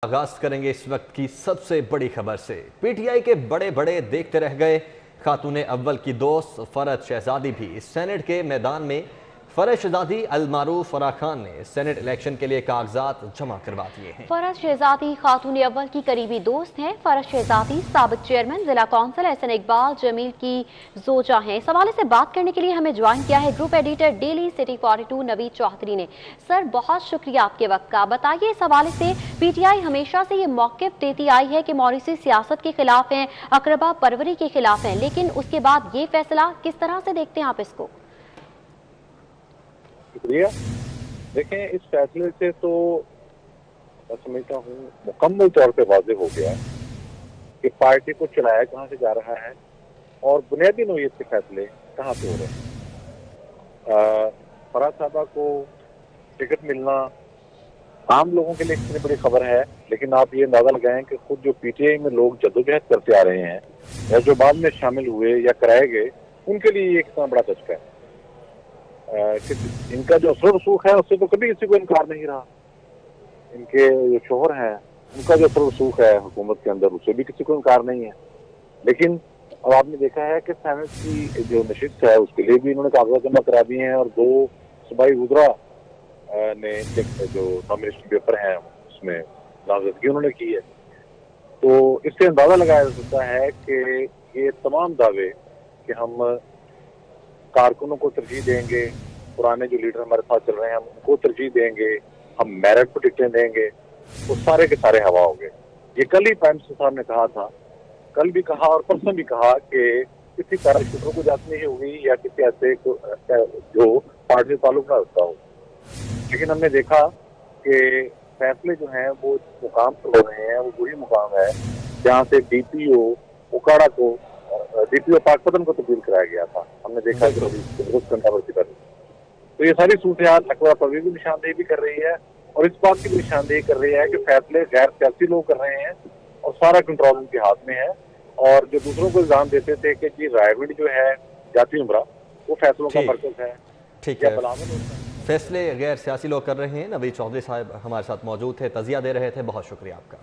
आगाज करेंगे इस वक्त की सबसे बड़ी खबर से। पीटीआई के बड़े बड़े देखते रह गए। खातून अव्वल की दोस्त फरहत शहजादी भी सेनेट के मैदान में। फरहत शहजादी अलमारूफ फराह खान ने सेनेट इलेक्शन के लिए कागजात जमा करवा दिए हैं। फरहत शहजादी खातून अव्वल की करीबी दोस्त हैं। फरहत शहजादी साबिक चेयरमैन जिला कौंसिल एहसन इकबाल जमील की जोजा हैं। इस हवाले से बात करने के लिए हमें ज्वाइन किया है group editor daily city 42 Naveed Chaudhry ने। सर, बहुत शुक्रिया आपके वक्त का। बताइए, इस हवाले से पीटीआई हमेशा से ये मौक़िफ़ देती आई है कि मॉरिसी सियासत के खिलाफ हैं, अकरबा परवरी के खिलाफ हैं, लेकिन उसके बाद ये फैसला किस तरह से देखते हैं आप इसको? शुक्रिया। देखें, इस फैसले से तो मैं समझता हूँ मुकम्मल तौर पे वाज़ेह हो गया कि पार्टी को चलाया कहाँ से जा रहा है और बुनियादी नौइयत के फैसले कहाँ से हो रहे हैं। फराह साहबा को टिकट मिलना आम लोगों के लिए इतनी बड़ी खबर है, लेकिन आप ये अंदाजा लगाएं कि खुद जो पीटीआई में लोग जद्दोजहद करते आ रहे हैं या जो बाद में शामिल हुए या कराए गए, उनके लिए ये कितना बड़ा धचका है। इनका जो असर रसूख है उससे तो कभी किसी को इनकार नहीं रहा। इनके जो शोहर हैं उनका जो असर रसूख है हुकूमत के अंदर, उससे भी किसी को इनकार नहीं है। लेकिन अब आपने देखा है कि सेनेट की जो नशिस्त है उसके लिए भी इन्होंने कागजात जमा करा दिए हैं और 2 सूबाई वज़रा ने जो नॉमिनेशन पेपर हैं उसमें नामजदगी उन्होंने की है। तो इससे अंदाजा लगाया जा सकता है कि ये तमाम दावे कि हम कारकुनों को तरजीह देंगे, पुराने जो लीडर हमारे साथ चल रहे हैं हम उनको तरजीह देंगे, हम मेरिट पर टिकटें देंगे, वो सारे के सारे हवा हो गए। ये कल ही प्राइम मिनिस्टर साहब ने कहा था, कल भी कहा और परसों भी कहा कि किसी पैराशूटर को जाती नहीं होगी या किसी ऐसे जो पार्टी से ताल्लुक ना रखता हो। लेकिन हमने देखा कि फैसले जो हैं वो मुकाम पर हो रहे हैं, वो वही मुकाम है जहाँ से डीपीओ उकाड़ा को डीपीओ पाकपतन को तब्दील कराया गया था। हमने देखा कि कंट्रोवर्सी कर रही है। तो ये सारी सूरत अकबर परवीन भी निशानदेही भी कर रही है और इस बात की भी निशानदेही कर रही है कि फैसले गैर सियासी लोग कर रहे हैं और सारा कंट्रोल उनके हाथ में है। और जो दूसरों को इल्जाम देते थे कि जी रायगढ़ जो है जाती उमरा वो फैसलों का मरकज है, ठीक है, फैसले गैर सियासी लोग कर रहे हैं। नवीद चौधरी साहब हमारे साथ मौजूद थे, तजिया दे रहे थे, बहुत शुक्रिया आपका।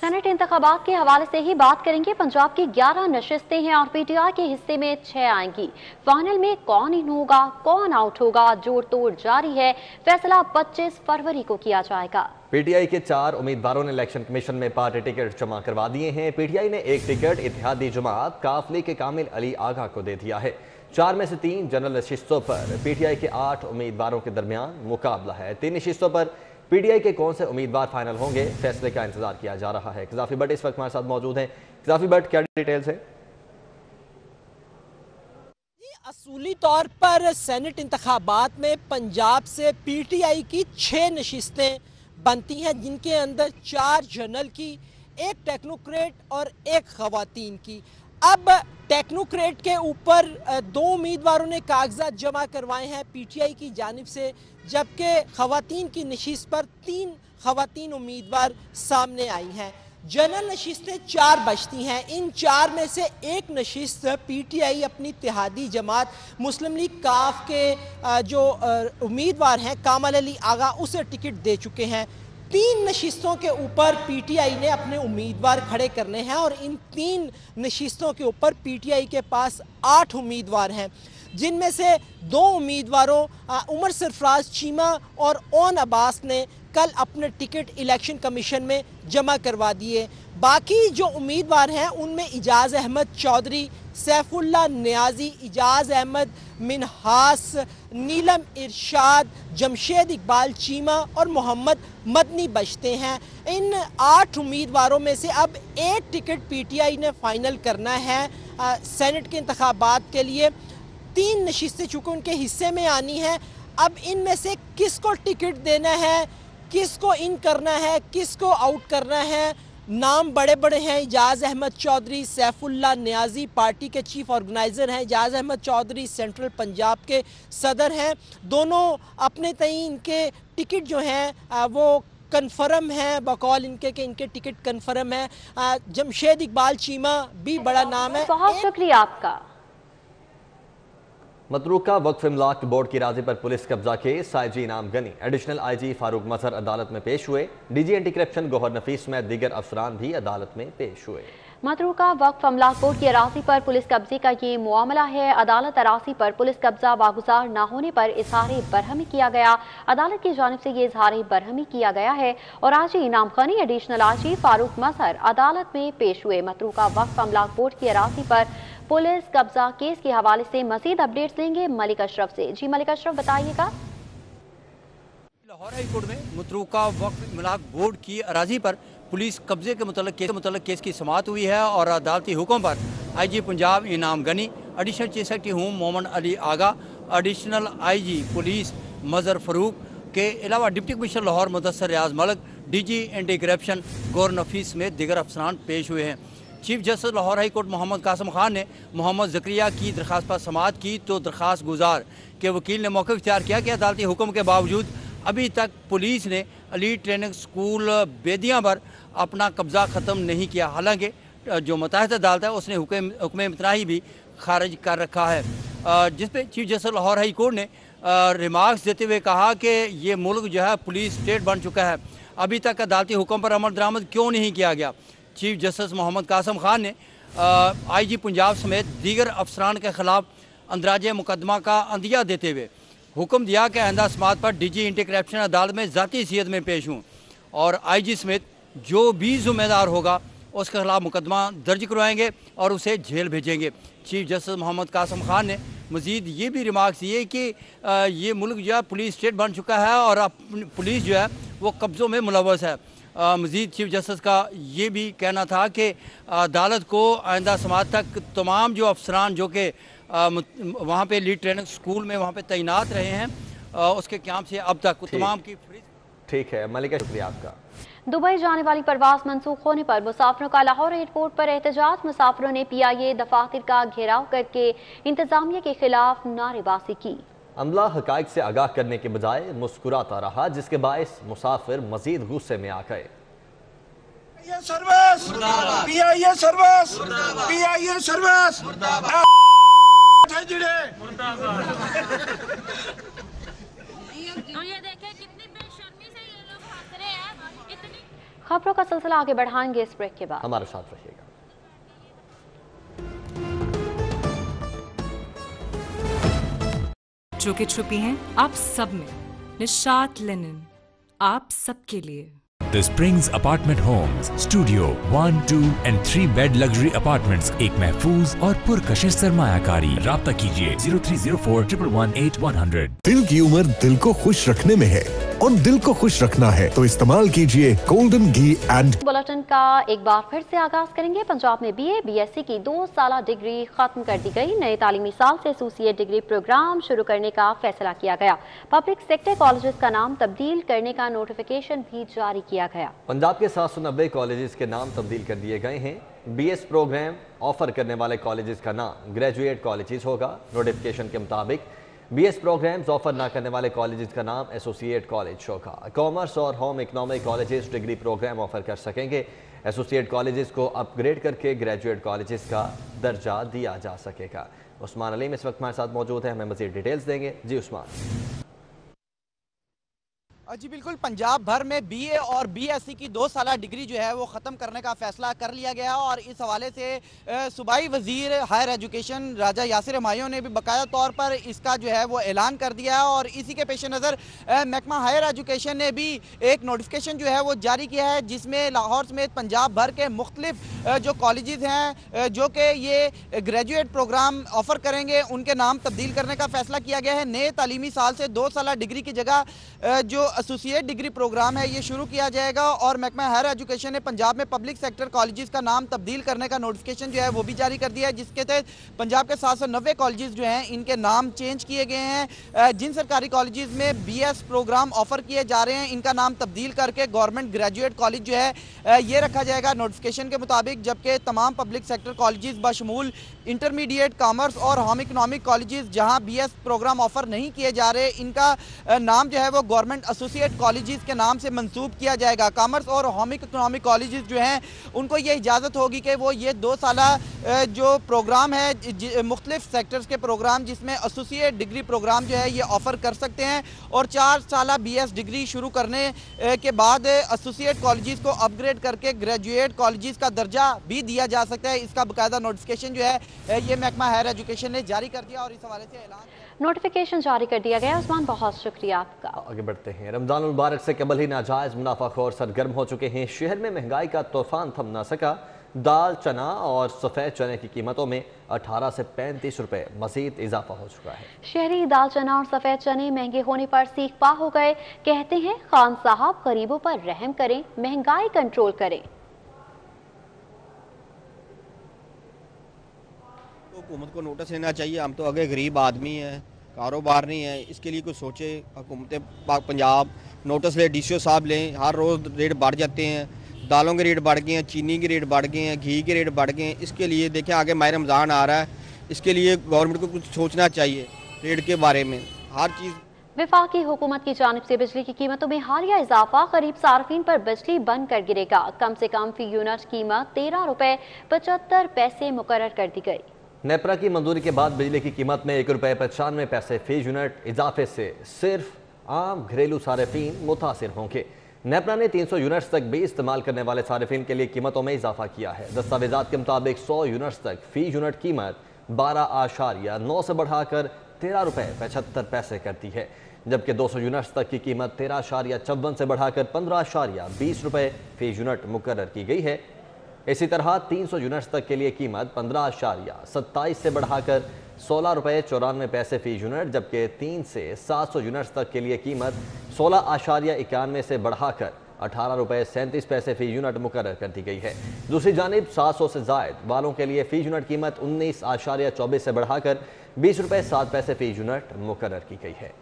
सेनेट इंतखाबात के हवाले से ही बात करेंगे। पंजाब की 11 नशिस्तें हैं और पीटीआई के हिस्से में 6 आएंगी। फाइनल में कौन इन होगा, कौन आउट होगा, जोड़ तोड़ जारी है। फैसला 25 फरवरी को किया जाएगा। पीटीआई के 4 उम्मीदवारों ने इलेक्शन कमीशन में पार्टी टिकट जमा करवा दिए हैं। पीटीआई ने एक टिकट इत्तेहादी जमात काफले के कामिल अली आगा को दे दिया है। 4 में से 3 जनरल नशिस्तों पर पीटीआई के 8 उम्मीदवारों के दरमियान मुकाबला है। 3 नशिस्तों पर पीटीआई के कौन से उम्मीदवार फाइनल होंगे, फैसले का इंतजार किया जा रहा है। क़ज़ाफ़ी भट्ट इस वक्त हमारे साथ मौजूद हैं। क़ज़ाफ़ी भट्ट, क्या डिटेल्स है? असूली तौर पर सेनेट इंतखाबात में पंजाब से पीटीआई की 6 नशिस्तें बनती हैं, जिनके अंदर 4 जनरल की, 1 टेक्नोक्रेट और 1 ख़वातीन की। अब टेक्नोक्रेट के ऊपर 2 उम्मीदवारों ने कागजात जमा करवाए हैं पीटीआई की जानिब से, जबकि ख़वातीन की नशिस्त पर 3 ख़वातीन उम्मीदवार सामने आई हैं। जनरल नशिस्तें 4 बचती हैं। इन 4 में से 1 नशिस्त पीटीआई अपनी इत्तेहादी जमात मुस्लिम लीग काफ के जो उम्मीदवार हैं कामिल अली आगा, उसे टिकट दे चुके हैं। 3 नशिस्तों के ऊपर पीटीआई ने अपने उम्मीदवार खड़े करने हैं और इन 3 नशिस्तों के ऊपर पीटीआई के पास 8 उम्मीदवार हैं, जिनमें से 2 उम्मीदवारों उमर सरफराज चीमा और ओन अब्बास ने कल अपने टिकट इलेक्शन कमीशन में जमा करवा दिए। बाकी जो उम्मीदवार हैं उनमें इजाज़ अहमद चौधरी, सैफुल्ला नियाजी, इजाज़ अहमद मिनहास, नीलम इरशाद, जमशेद इकबाल चीमा और मोहम्मद मदनी बचते हैं। इन 8 उम्मीदवारों में से अब 1 टिकट पीटीआई ने फाइनल करना है सेनेट के इंतखाबात के लिए। 3 नशिस्तें चूँकि उनके हिस्से में आनी है, अब इनमें से किसको टिकट देना है, किसको इन करना है, किसको आउट करना है। नाम बड़े बड़े हैं। इजाज़ अहमद चौधरी सैफुल्ला नियाजी पार्टी के चीफ ऑर्गेनाइज़र हैं। इजाज़ अहमद चौधरी सेंट्रल पंजाब के सदर हैं। दोनों अपने तय इनके टिकट जो हैं वो कन्फर्म है, बकौल इनके कि इनके टिकट कन्फर्म है। जमशेद इकबाल चीमा भी बड़ा नाम है। बहुत शुक्रिया आपका। मतरूका वक्फ इमलाक बोर्ड की राजी पर पुलिस कब्जा केस, IG इनाम गनी एडिशनल IG फारूक मजहर अदालत में पेश हुए। DG anti corruption Gohar Nafees में दीगर अफसरान भी अदालत में पेश हुए। मतरूका वक्फ अमलाक बोर्ड की अराजी पर पुलिस कब्जे का ये मामला है। अदालत अराजी पर पुलिस कब्जा वागुजार न होने पर इजहार बरहमी किया गया। अदालत की जानिब से ये इजहार बरहमी किया गया है और IG इनाम खानी एडिशनल IG फारूक मजहर अदालत में पेश हुए। मतरूका वक्फ अमलाक बोर्ड की अराजी पर पुलिस कब्जा केस के हवाले से मजीद अपडेट्स लेंगे मलिक अशरफ से। जी मलिक अशरफ, बताइएगा। लाहौर हाई कोर्ट में मुतरूका वक्फ इमलाक बोर्ड की अराजी पर पुलिस कब्जे के मुतल्लिक केस की समाअत हुई है और अदालती हुक्म पर IG Punjab Inam Ghani, additional chief secretary home Mohammad Ali Agha, additional IG police Mazhar Farooq के अलावा deputy commissioner Lahore Mudassar Riaz Malik, DG anti corruption Gohar Nafees में दीगर अफसरान पेश हुए हैं। Chief justice Lahore high court Mohammad Qasim Khan ने मोहम्मद ज़करिया की दरख्वास्त पर समाअत की तो दरख्वास्त गुजार के वकील ने मौक़िफ़ इख्तियार किया कि अदालती हुक्म के बावजूद अभी तक पुलिस ने अली ट्रेनिंग स्कूल बेदियाँ पर अपना कब्ज़ा ख़त्म नहीं किया। हालांकि जो मुताहिद अदालत है उसने हुक्म इम्तनाही भी खारिज कर रखा है, जिस पे chief justice Lahore high court ने रिमार्क्स देते हुए कहा कि ये मुल्क जो है पुलिस स्टेट बन चुका है, अभी तक अदालती हुक्म पर अमल दरामद क्यों नहीं किया गया। चीफ जस्टिस मोहम्मद कासिम खान ने IG पंजाब समेत दीगर अफसरान के खिलाफ अंदराज मुकदमा का अंदिया देते हुए हुक्म दिया कि आइंदा समाअत पर DG एंटी करप्शन अदालत में ज़ाती हैसियत में पेश हूँ और IG समेत जो भी जिम्मेदार होगा उसके खिलाफ मुकदमा दर्ज करवाएंगे और उसे जेल भेजेंगे। चीफ जस्टिस मोहम्मद कासिम खान ने मज़ीद ये भी रिमार्क्स दिए कि ये मुल्क जो है पुलिस स्टेट बन चुका है और अब पुलिस जो है वो कब्ज़ों में मुलव्वस है। मज़ीद चीफ जस्टिस का ये भी कहना था कि अदालत को आइंदा समाअत तक तमाम जो अफसरान जो कि वहाँ पे लीड ट्रेनिंग स्कूल में वहाँ पे तैनात रहे हैं उसके क़याम से अब तक तमाम की ठीक है मलिका, शुक्रिया आपका। दुबई जाने वाली परवाज मंसूख होने पर मुसाफिरों का लाहौर एयरपोर्ट पर एहतजाज। मुसाफिरों ने PIA दफातर का घेराव करके इंतजामिया के खिलाफ नारेबाजी की। अमला हकाइक से आगाह करने के बजाय मुस्कुराता रहा, जिसके बायस मुसाफिर मजीद गुस्से में आ गए। खबरों का सिलसिला आगे बढ़ाएंगे इस ब्रेक के बाद, हमारे साथ रहिएगा। जो कि छुपी हैं आप सब में, निशात लिनन आप सबके लिए। The Springs Apartment Homes, Studio 1, 2 and 3 bed luxury apartments, एक महफूज और पुरकशिश सरमायाकारी। राब्ता कीजिए 0304 111 8100। दिल की उम्र दिल को खुश रखने में है और दिल को खुश रखना है तो इस्तेमाल कीजिए गोल्डन घी एंड। बुलेटिन का एक बार फिर से आगाज करेंगे। पंजाब में BA BSc की 2 साला डिग्री खत्म कर दी गई। नए तालीमी साल से एसोसिएट डिग्री प्रोग्राम शुरू करने का फैसला किया गया। पब्लिक सेक्टर कॉलेजेस का नाम तब्दील करने का नोटिफिकेशन भी जारी किया गया। पंजाब के 790 कॉलेजेस के नाम तब्दील कर दिए गए हैं। BS प्रोग्राम ऑफर करने वाले कॉलेजेस का नाम ग्रेजुएट कॉलेजेस होगा। नोटिफिकेशन के मुताबिक BS प्रोग्राम्स ऑफर ना करने वाले कॉलेजेस का नाम एसोसिएट कॉलेज होगा। कॉमर्स और home economic colleges degree program offer कर सकेंगे। एसोसिएट कॉलेजेस को अपग्रेड करके ग्रेजुएट कॉलेजेस का दर्जा दिया जा सकेगा। उस्मान अलीम इस वक्त हमारे साथ मौजूद है, हमें मज़ीद डिटेल्स देंगे। जी उस्मान। जी बिल्कुल, पंजाब भर में BA और BSc की 2 साला डिग्री जो है वो ख़त्म करने का फ़ैसला कर लिया गया और इस हवाले से सूबाई वज़ीर हायर एजुकेशन राजा यासिर हमायूं ने भी बकाया तौर पर इसका जो है वो ऐलान कर दिया है और इसी के पेश नज़र महकमा हायर एजुकेशन ने भी एक नोटिफिकेशन जो है वो जारी किया है, जिसमें लाहौर समेत पंजाब भर के मुख्तलिफ जो कॉलेजेस हैं जो कि ये ग्रेजुएट प्रोग्राम ऑफ़र करेंगे उनके नाम तब्दील करने का फ़ैसला किया गया है। नए तालीमी साल से 2 साला डिग्री की जगह जो एसोसिएट डिग्री प्रोग्राम है ये शुरू किया जाएगा और महकमा हायर एजुकेशन ने पंजाब में पब्लिक सेक्टर कॉलेजेस का नाम तब्दील करने का नोटिफिकेशन जो है वो भी जारी कर दिया है, जिसके तहत पंजाब के 790 कॉलेजेस जो हैं इनके नाम चेंज किए गए हैं। जिन सरकारी कॉलेजेस में BS प्रोग्राम ऑफर किए जा रहे हैं इनका नाम तब्दील करके गवर्नमेंट ग्रेजुएट कॉलेज जो है ये रखा जाएगा नोटिफिकेशन के मुताबिक, जबकि तमाम पब्लिक सेक्टर कॉलेजेस बशमूल इंटरमीडिएट, कॉमर्स और होम इकोनॉमिक कॉलेजेस जहाँ BS प्रोग्राम ऑफर नहीं किए जा रहे इनका नाम जो है वो गवर्नमेंट एसोसिएट कॉलेजेस के नाम से मंसूब किया जाएगा। कॉमर्स और होम इकोनॉमिक कॉलेजेस जो हैं उनको ये इजाज़त होगी कि वो ये 2 साला जो प्रोग्राम है मुख्तलिफ सेक्टर्स के प्रोग्राम जिसमें एसोसिएट डिग्री प्रोग्राम जो है ये ऑफ़र कर सकते हैं और 4 साला BS डिग्री शुरू करने के बाद एसोसिएट कॉलेजेस को अपग्रेड करके ग्रेजुएट कॉलेजेस का दर्जा भी दिया जा सकता है। इसका बाकायदा नोटिफिकेशन जो है ये महकमा हायर एजुकेशन ने जारी कर दिया और इस हवाले से ऐलान नोटिफिकेशन जारी कर दिया गया। उस्मान, बहुत शुक्रिया आपका। आगे बढ़ते हैं। रमजान मुबारक से कबल ही नाजायज मुनाफाखोर सरगर्म हो चुके हैं। शहर में महंगाई का तूफान थम ना सका। दाल, चना और सफ़ेद चने की कीमतों में 18 से 35 रुपए मजीद इजाफा हो चुका है। शहरी दाल, चना और सफ़ेद चने महंगे होने पर सीख पा हो गए। कहते हैं खान साहब गरीबों पर रहम करें, महंगाई कंट्रोल करें। हुकूमत को नोटिस लेना चाहिए। हम तो आगे गरीब आदमी हैं, कारोबार नहीं है, इसके लिए कुछ सोचे हुकूमत पंजाब। नोटिस ले, DCO साहब लें। हर रोज़ रेट बढ़ जाते हैं, दालों के रेट बढ़ गए हैं, चीनी के रेट बढ़ गए हैं, घी के रेट बढ़ गए हैं। इसके लिए देखें आगे माह रमज़ान आ रहा है, इसके लिए गवर्नमेंट को कुछ सोचना चाहिए रेट के बारे में। हर चीज़ वफाकी हुकूमत की जानिब से बिजली की कीमतों में हालिया इजाफा गरीब सार्फिन पर बिजली बंद कर गिरेगा। कम से कम फी यूनिट कीमत 13 रुपए 75 पैसे मुकर्रर कर दी गई। नेपरा की मंजूरी के बाद बिजली की कीमत में 1 रुपये 95 पैसे फी यूनिट इजाफे से सिर्फ आम घरेलू सार्फिन मुतासिर होंगे। नेपरा ने 300 यूनिट्स तक भी इस्तेमाल करने वाले सार्फिन के लिए कीमतों में इजाफा किया है। दस्तावेजात के मुताबिक 100 यूनिट्स तक फी यूनिट कीमत 12.9 से बढ़ाकर 13 रुपये 75 पैसे करती है, जबकि 200 यूनिट्स तक की कीमत 13.54 से बढ़ाकर 15.20 रुपये फी यूनिट मुकर्रर की गई है। इसी तरह 300 यूनिट्स तक के लिए कीमत 15.27 से बढ़ाकर 16 रुपये 94 पैसे फी यूनिट, जबकि 3 से 700 यूनिट्स तक के लिए कीमत 16.91 से बढ़ाकर 18 रुपये 37 पैसे फी यूनिट मुकर्रर कर दी गई है। दूसरी जानिब 700 से जायद वालों के लिए फी यूनिट कीमत 19.24 से बढ़ाकर 20 रुपये 7 पैसे फी यूनिट मुकर्रर की गई है।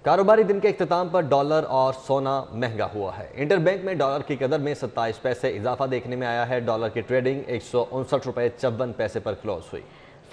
कारोबारी दिन के इख्तिताम पर डॉलर और सोना महंगा हुआ है। इंटरबैंक में डॉलर की कदर में 27 पैसे इजाफा देखने में आया है। डॉलर की ट्रेडिंग 159 रुपये 54 पैसे पर क्लोज हुई।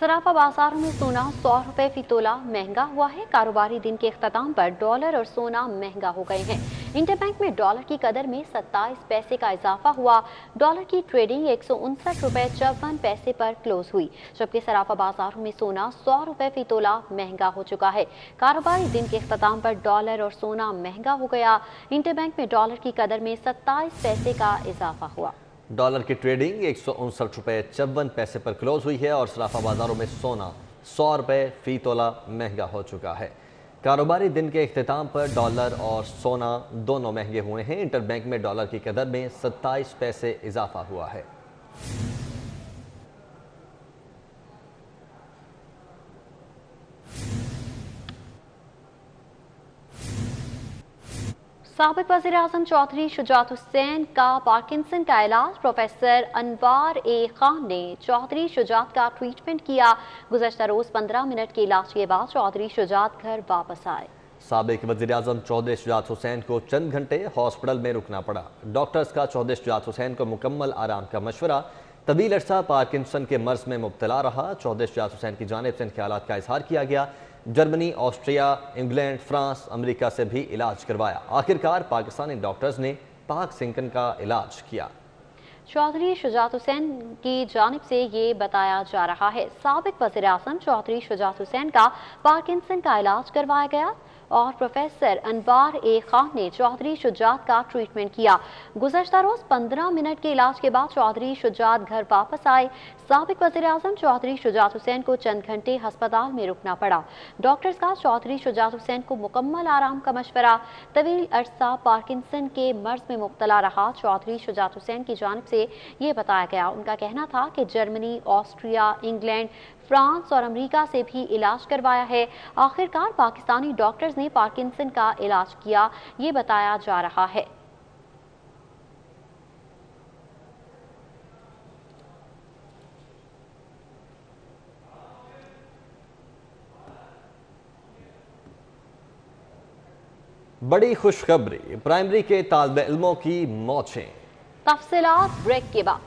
सराफा बाजारों में सोना 100 रुपए फी तोला महंगा हुआ है। कारोबारी दिन के इख्तिताम पर डॉलर और सोना महंगा हो गए हैं। इंटरबैंक में डॉलर की कदर में 27 पैसे का इजाफा हुआ। डॉलर की ट्रेडिंग 159 रुपये 54 पैसे पर क्लोज हुई, जबकि सराफा बाजारों में सोना 100 रुपए फी तोला महंगा हो चुका है। कारोबारी दिन के इख्तिताम पर डॉलर और सोना महंगा हो गया। इंटरबैंक में डॉलर की कदर में 27 पैसे का इजाफा हुआ। डॉलर की ट्रेडिंग 159 रुपये 54 पैसे पर क्लोज हुई है और सराफा बाजारों में सोना 100 रुपये फी तोला महंगा हो चुका है। कारोबारी दिन के इख्तिताम पर डॉलर और सोना दोनों महंगे हुए हैं। इंटरबैंक में डॉलर की कदर में 27 पैसे इजाफा हुआ है। साबिक वज़ीर आज़म चौधरी शुजात हुसैन का पार्किंसन का इलाज। प्रोफेसर अनवार ए खान ने चौधरी शुजात का ट्रीटमेंट किया। गुज़श्ता रोज़ 15 मिनट के इलाज के बाद चौधरी शुजात घर वापस आए। साबिक वज़ीर आज़म चौधरी शुजात हुसैन को चंद घंटे हॉस्पिटल में रुकना पड़ा। डॉक्टर्स का चौधरी शुजात हुसैन को मुकम्मल आराम का मशवरा। तवील अरसा पार्किंसन के मर्ज में मुब्तला रहा। चौधरी शुजात हुसैन की जानिब से इन ख्यालात का इजहार किया गया। Germany, Austria, England, France, America से भी इलाज करवाया। आखिरकार पाकिस्तानी डॉक्टर्स ने पाक सिंकन का इलाज किया। चौधरी शुजात हुसैन की जानिब से ये बताया जा रहा है, साबिक वज़ीर आज़म चौधरी शुजात हुसैन का पार्किंसन का इलाज करवाया गया और प्रोफेसर अनवार ए खान ने चौधरी शुजात का ट्रीटमेंट किया। गुज़श्ता रोज़ 15 मिनट के इलाज के बाद चौधरी शुजात घर वापस आए। साबिक वज़ीर आज़म चौधरी शुजात हुसैन को चंद घंटे हस्पताल में रुकना पड़ा। डॉक्टर्स का चौधरी शुजात हुसैन को मुकम्मल आराम का मशवरा। तवील अरसा पार्किंसन के मर्ज में मुब्तला रहा। चौधरी शुजात हुसैन की जानिब से ये बताया गया, उनका कहना था कि जर्मनी, ऑस्ट्रिया, इंग्लैंड, फ्रांस और अमेरिका से भी इलाज करवाया है। आखिरकार पाकिस्तानी डॉक्टर्स ने पार्किंसन का इलाज किया, ये बताया जा रहा है। बड़ी खुशखबरी, प्राइमरी के तालिब इल्मों की मौतें। तफसीलात ब्रेक के बाद।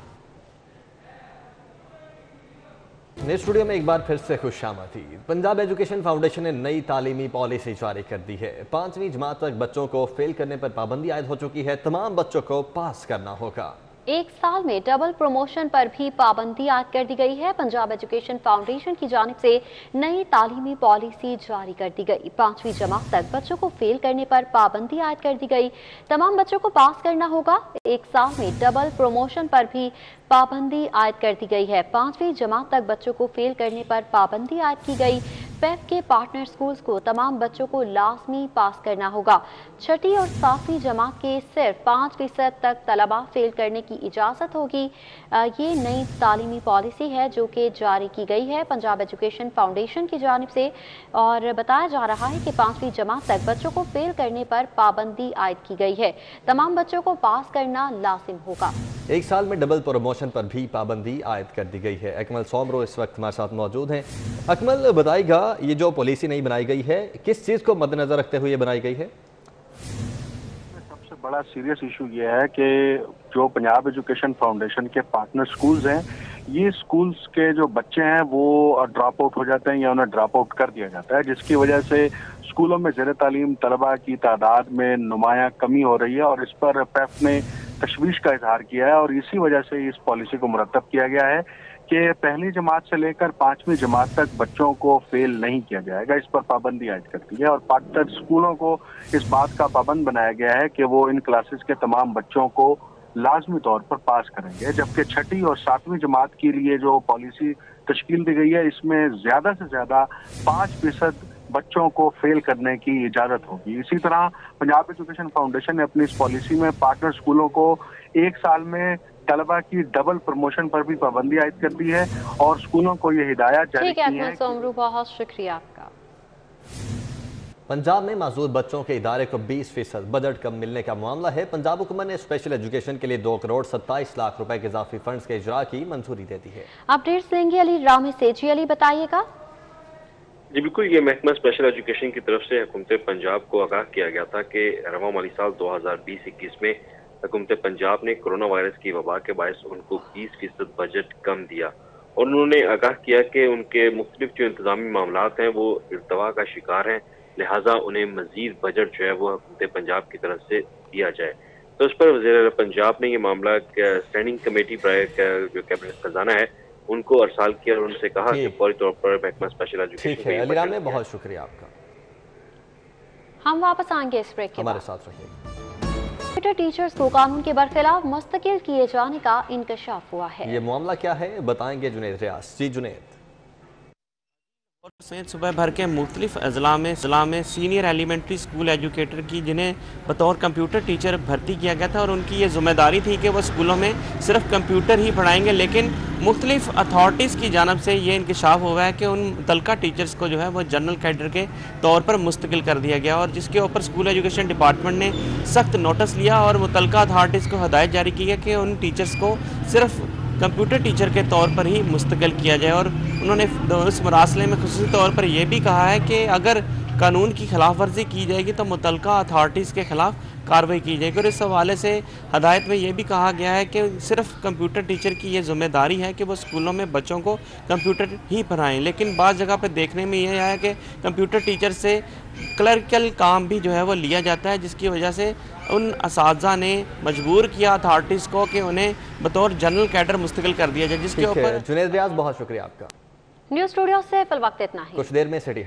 नए स्टूडियो में एक बार फिर से खुशामदीद। पंजाब एजुकेशन फाउंडेशन ने नई तालीमी पॉलिसी जारी कर दी है। 5वीं जमात तक बच्चों को फेल करने पर पाबंदी आयद हो चुकी है। तमाम बच्चों को पास करना होगा। एक साल में डबल प्रमोशन पर भी पाबंदी आयद कर दी गई है। पंजाब एजुकेशन फाउंडेशन की जानिब से नई तालीमी पॉलिसी जारी कर दी गई। 5वीं जमात तक बच्चों को फेल करने पर पाबंदी आयद कर दी गई। तमाम बच्चों को पास करना होगा। एक साल में डबल प्रमोशन पर भी पाबंदी आयद कर दी गई है। 5वीं जमात तक बच्चों को फेल करने पर पाबंदी आयद की गई। पेप के पार्टनर स्कूल्स को तमाम बच्चों को लाजमी पास करना होगा। 6ठी और 7वीं जमात के सिर्फ 5% तक तलबा फेल करने की इजाज़त होगी। ये नई तालीमी पॉलिसी है जो कि जारी की गई है पंजाब एजुकेशन फाउंडेशन की जानिब से, और बताया जा रहा है कि 5वीं जमात तक बच्चों को फेल करने पर पाबंदी आयद की गई है। तमाम बच्चों को पास करना लाजिम होगा। एक साल में डबल प्रमोशन पर भी पाबंदी आयद कर दी गई है। अकमल सोमरो इस वक्त हमारे साथ मौजूद हैं। अकमल, बताइएगा ये जो पॉलिसी नई बनाई गई है किस चीज़ को मद्देनजर रखते हुए बनाई गई है? सबसे बड़ा सीरियस इशू ये है कि जो पंजाब एजुकेशन फाउंडेशन के पार्टनर स्कूल्स हैं, ये स्कूल्स के जो बच्चे हैं वो ड्रॉप आउट हो जाते हैं या उन्हें ड्रॉप आउट कर दिया जाता है, जिसकी वजह से स्कूलों में ज़ेर तालीम तलबा की तादाद में नुमाया कमी हो रही है। और इस पर पेप ने तशवीश का इजहार किया है और इसी वजह से इस पॉलिसी को मुरतब किया गया है कि पहली जमात से लेकर 5वीं जमात तक बच्चों को फेल नहीं किया जाएगा। इस पर पाबंदी आयद कर दी है और पार्टनर स्कूलों को इस बात का पाबंद बनाया गया है कि वो इन क्लासेस के तमाम बच्चों को लाजमी तौर पर पास करेंगे। जबकि 6ठी और 7वीं जमात के लिए जो पॉलिसी तश्कील दी गई है, इसमें ज्यादा से ज्यादा 5% बच्चों को फेल करने की इजाजत होगी। इसी तरह पंजाब एजुकेशन फाउंडेशन ने अपनी इस पॉलिसी में पार्टनर स्कूलों को एक साल में तलबा की डबल प्रमोशन पर भी पाबंदी आयद कर दी है और स्कूलों को ये हिदायत जारी की है। ठीक है सोमरू, बहुत शुक्रिया आपका। पंजाब में माजूर बच्चों के इदारे को 20% बजट कम मिलने का मामला है। पंजाब हुकूमत ने स्पेशल एजुकेशन के लिए 2 करोड़ 27 लाख रुपए के इजाफी फंड्स के इजरा की मंजूरी दे दी है। अपडेट्स लेंगे अली ड्रामे से। जी अली, बताइएगा। जी बिल्कुल, ये महकमा स्पेशल एजुकेशन की तरफ से हुकूमत पंजाब को आगाह किया गया था कि रवां माली साल 2020-21 में हुकूमत पंजाब ने कोरोना वायरस की वबा के बायस उनको 20% बजट कम दिया और उन्होंने आगाह किया कि उनके मुख्तलिफ जो इंतजामी मामलात हैं वो इर्तवा का शिकार हैं, लिहाजा उन्हें मजीद बजट जो है वो हुकूमत पंजाब की तरफ से दिया जाए। तो उस पर वज़ीर पंजाब ने ये मामला स्टैंडिंग कमेटी जो कैबिनेट खजाना है उनको अरसाल किया और उनसे कहा कि फौरी तौर पर महकमा स्पेशल एजुकेशन। ठीक है अलीराम में बहुत शुक्रिया आपका। हम वापस आएंगे इस ब्रेक के हमारे बाद। साथ रहिए। टीचर्स को कानून के बरखिलाफ मुस्तकिल किए जाने का इंकशाफ हुआ है। ये मामला क्या है बताएंगे जुनैद रियाज। जी जुनैद। सैयद सुबह भर के मुख्तलिफ अजला में सीनियर एलिमेंट्री स्कूल एजुकेटर की जिन्हें बतौर कंप्यूटर टीचर भर्ती किया गया था और उनकी ये जिम्मेदारी थी कि वो स्कूलों में सिर्फ कंप्यूटर ही पढ़ाएंगे, लेकिन मुख्तलिफ अथॉरिटीज़ की जानब से ये इंकशाफ हुआ है कि उन मुतल्लिका टीचर्स को जो है वो जनरल कैडर के तौर पर मुस्तकिल कर दिया गया और जिसके ऊपर स्कूल एजुकेशन डिपार्टमेंट ने सख्त नोटिस लिया और मुतल्लिका अथॉरिटीज़ को हदायत जारी की है कि उन टीचर्स को सिर्फ कंप्यूटर टीचर के तौर पर ही मुस्तकिल किया जाए। और उन्होंने उस मरासले में खुसूसी तौर पर यह भी कहा है कि अगर कानून की खिलाफ वर्जी की जाएगी तो मुतल्लिका अथॉरिटीज़ के खिलाफ कार्रवाई की जाएगी। और इस हवाले से हदायत में यह भी कहा गया है कि सिर्फ कंप्यूटर टीचर की ये जिम्मेदारी है कि वो स्कूलों में बच्चों को कंप्यूटर ही पढ़ाएं, लेकिन बाज़ जगह पर देखने में यह आया कि कंप्यूटर टीचर से क्लर्कल काम भी जो है वो लिया जाता है, जिसकी वजह से उन असातिज़ा ने मजबूर किया अथॉरिटीज़ को कि उन्हें बतौर जनरल कैडर मुस्तकिल कर दिया जाए, जिसके ऊपर जुनैद रियाज बहुत शुक्रिया आपका। न्यूज़ स्टूडियो से फिल वक्त इतना ही। कुछ देर में सिटी